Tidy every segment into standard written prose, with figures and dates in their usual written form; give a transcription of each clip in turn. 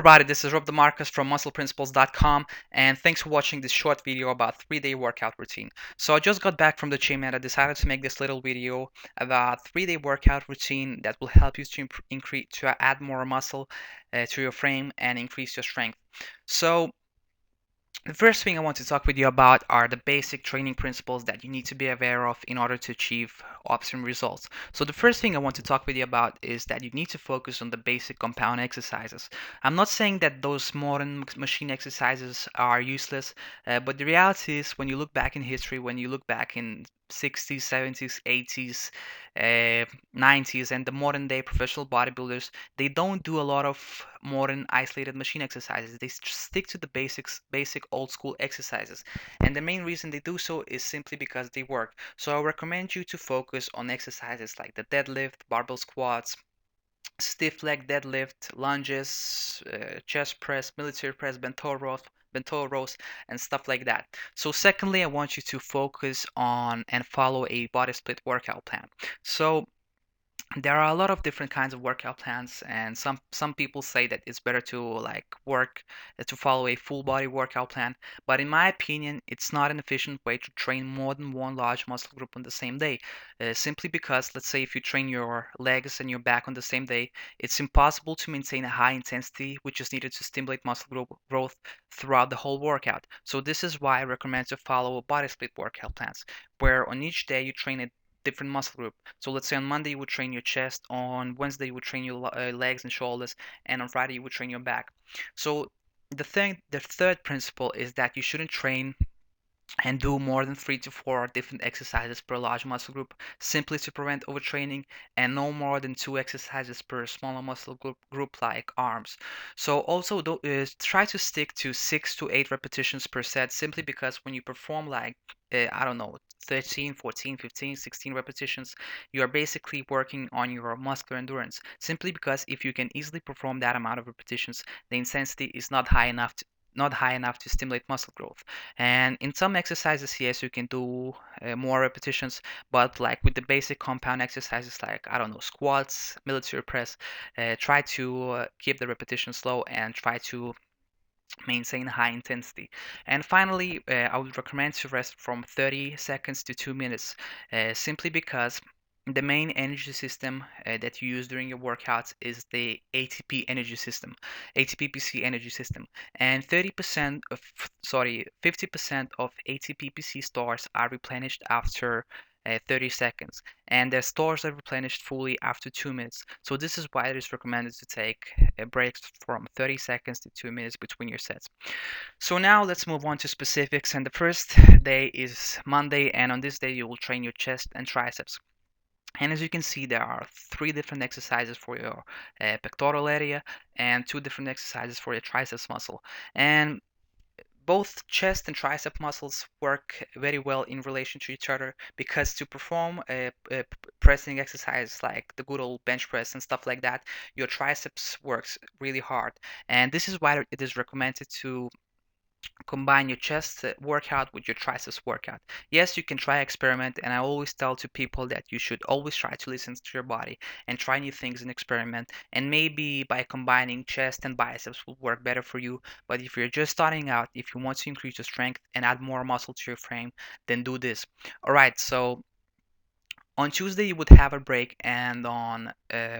everybody, this is Rob DeMarcus from MusclePrinciples.com, and thanks for watching this short video about 3-day workout routine. So I just got back from the gym and I decided to make this little video about 3-day workout routine that will help you to increase to add more muscle to your frame and increase your strength. So the first thing I want to talk with you about are the basic training principles that you need to be aware of in order to achieve optimum results. So the first thing I want to talk with you about is that you need to focus on the basic compound exercises. I'm not saying that those modern machine exercises are useless, but the reality is when you look back in history, when you look back in 60s, 70s, 80s, 90s, and the modern day professional bodybuilders, they don't do a lot of modern isolated machine exercises. They stick to the basic old school exercises. And the main reason they do so is simply because they work. So I recommend you to focus on exercises like the deadlift, barbell squats, stiff leg deadlift, lunges, chest press, military press, bento rows, and stuff like that. So secondly, I want you to focus on and follow a body split workout plan. So there are a lot of different kinds of workout plans, and some people say that it's better to like work to follow a full body workout plan, but in my opinion it's not an efficient way to train more than one large muscle group on the same day, simply because let's say if you train your legs and your back on the same day, it's impossible to maintain a high intensity which is needed to stimulate muscle growth throughout the whole workout. So this is why I recommend to follow body split workout plans, where on each day you train a different muscle group. So let's say on Monday you would train your chest, on Wednesday you would train your legs and shoulders, and on Friday you would train your back. So the third principle is that you shouldn't train and do more than 3 to 4 different exercises per large muscle group, simply to prevent overtraining, and no more than 2 exercises per smaller muscle group like arms. So also try to stick to 6 to 8 repetitions per set, simply because when you perform like I don't know, 13, 14, 15, 16 repetitions, you are basically working on your muscular endurance. Simply because if you can easily perform that amount of repetitions, the intensity is not high enough to stimulate muscle growth. And in some exercises, yes, you can do more repetitions, but like with the basic compound exercises, like I don't know, squats, military press, try to keep the repetition low and try to maintain high intensity. And finally, I would recommend to rest from 30 seconds to 2 minutes, simply because the main energy system that you use during your workouts is the ATP energy system, ATPPC energy system. And 50% of ATPPC stores are replenished after 30 seconds, and their stores are replenished fully after 2 minutes. So this is why it is recommended to take breaks from 30 seconds to 2 minutes between your sets. So now let's move on to specifics. And the first day is Monday, and on this day you will train your chest and triceps. And as you can see, there are 3 different exercises for your pectoral area and 2 different exercises for your triceps muscle. And both chest and tricep muscles work very well in relation to each other, because to perform a pressing exercise like the good old bench press and stuff like that, your triceps works really hard. And this is why it is recommended to combine your chest workout with your triceps workout. Yes, you can try experiment, and I always tell to people that you should always try to listen to your body and try new things and experiment. And maybe by combining chest and biceps will work better for you. But if you're just starting out, if you want to increase your strength and add more muscle to your frame, then do this. All right, so on Tuesday you would have a break, and on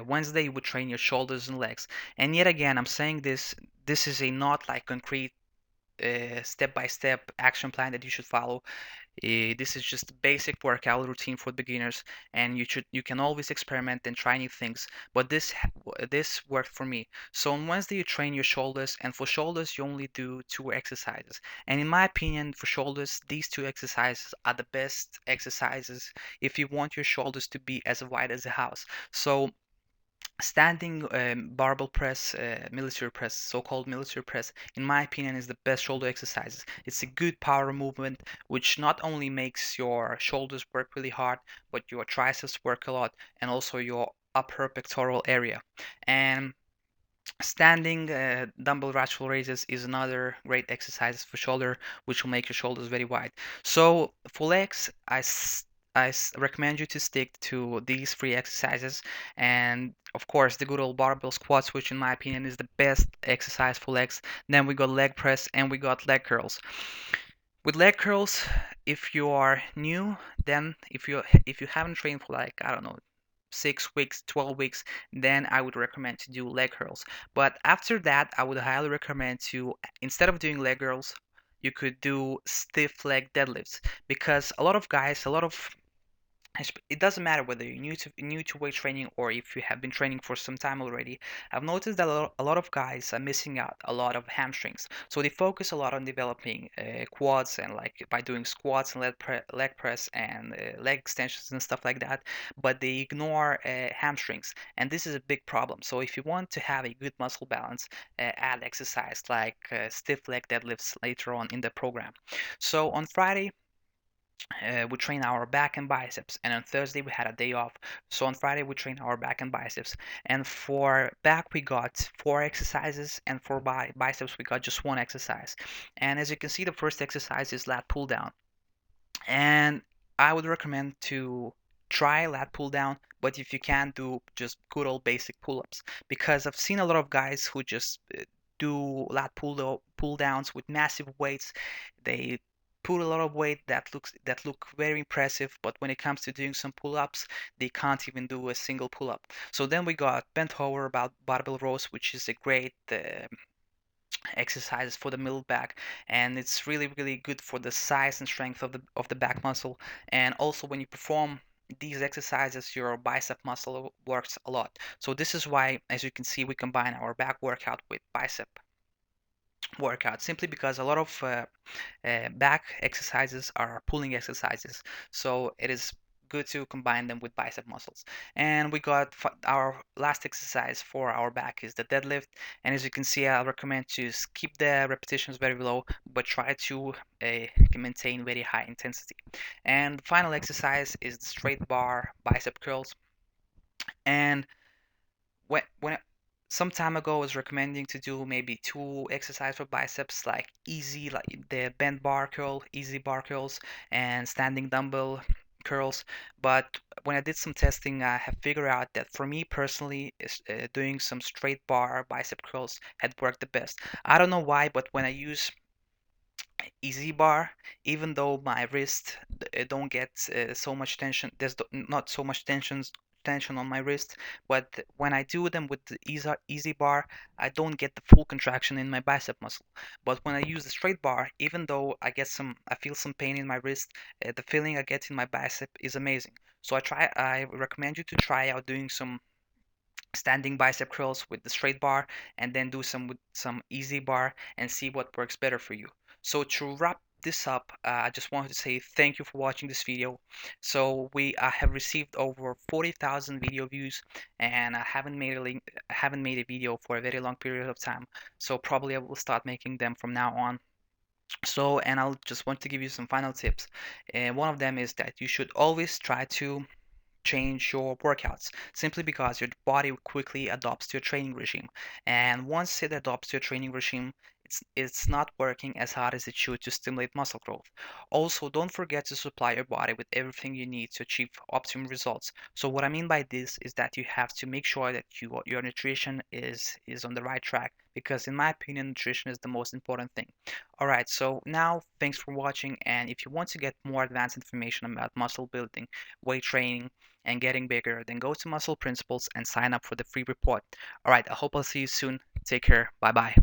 Wednesday you would train your shoulders and legs. And yet again, I'm saying this is a not like concrete step-by-step action plan that you should follow. This is just a basic workout routine for beginners, and you can always experiment and try new things. But this worked for me. So on Wednesday you train your shoulders, and for shoulders you only do 2 exercises. And in my opinion, for shoulders, these 2 exercises are the best exercises if you want your shoulders to be as wide as a house. So standing barbell press, military press, so-called military press, in my opinion, is the best shoulder exercises. It's a good power movement, which not only makes your shoulders work really hard, but your triceps work a lot, and also your upper pectoral area. And standing dumbbell lateral raises is another great exercise for shoulder, which will make your shoulders very wide. So for legs, recommend you to stick to these three exercises, and of course the good old barbell squats, which in my opinion is the best exercise for legs. Then we got leg press and we got leg curls. With leg curls, if you are new, then if you haven't trained for like, I don't know, 6 weeks, 12 weeks, then I would recommend to do leg curls. But after that, I would highly recommend to, instead of doing leg curls, you could do stiff leg deadlifts, because a lot of guys, a lot of it doesn't matter whether you're new to weight training or if you have been training for some time already. I've noticed that a lot of guys are missing out a lot of hamstrings. So they focus a lot on developing quads, and like by doing squats and leg press and leg extensions and stuff like that, but they ignore hamstrings, and this is a big problem. So if you want to have a good muscle balance, add exercise like stiff leg deadlifts later on in the program. So on Friday, we train our back and biceps, and on Thursday we had a day off. So on Friday we train our back and biceps, and for back we got 4 exercises, and for biceps we got just 1 exercise. And as you can see, the first exercise is lat pull down, and I would recommend to try lat pull down, but if you can't, do just good old basic pull-ups, because I've seen a lot of guys who just do lat pull downs with massive weights. They put a lot of weight that look very impressive, but when it comes to doing some pull-ups, they can't even do a single pull-up. So then we got bent over about barbell rows, which is a great exercises for the middle back, and it's really good for the size and strength of the back muscle. And also when you perform these exercises, your bicep muscle works a lot. So this is why, as you can see, we combine our back workout with bicep workout, simply because a lot of back exercises are pulling exercises, so it is good to combine them with bicep muscles. And we got our last exercise for our back is the deadlift, and as you can see, I recommend to keep the repetitions very low, but try to maintain very high intensity. And the final exercise is the straight bar bicep curls. And when some time ago I was recommending to do maybe 2 exercises for biceps, like easy, like the bent bar curl, easy bar curls, and standing dumbbell curls. But when I did some testing, I have figured out that for me personally, doing some straight bar bicep curls had worked the best. I don't know why, but when I use easy bar, even though my wrist don't get so much tension, there's not so much tension on my wrist, but when I do them with the easy bar, I don't get the full contraction in my bicep muscle. But when I use the straight bar, even though I feel some pain in my wrist, the feeling I get in my bicep is amazing. So I recommend you to try out doing some standing bicep curls with the straight bar, and then do some with some easy bar, and see what works better for you. So to wrap this up, I just wanted to say thank you for watching this video. So we have received over 40,000 video views, and I haven't made a video for a very long period of time. So probably I will start making them from now on. So, and I'll just want to give you some final tips. And one of them is that you should always try to change your workouts, simply because your body quickly adopts to your training regime. And once it adopts to your training regime, it's not working as hard as it should to stimulate muscle growth. Also, don't forget to supply your body with everything you need to achieve optimum results. So what I mean by this is that you have to make sure that your nutrition is on the right track, because in my opinion, nutrition is the most important thing. All right, so now thanks for watching, and if you want to get more advanced information about muscle building, weight training, and getting bigger, then go to Muscle Principles and sign up for the free report. All right, I hope I'll see you soon. Take care. Bye bye.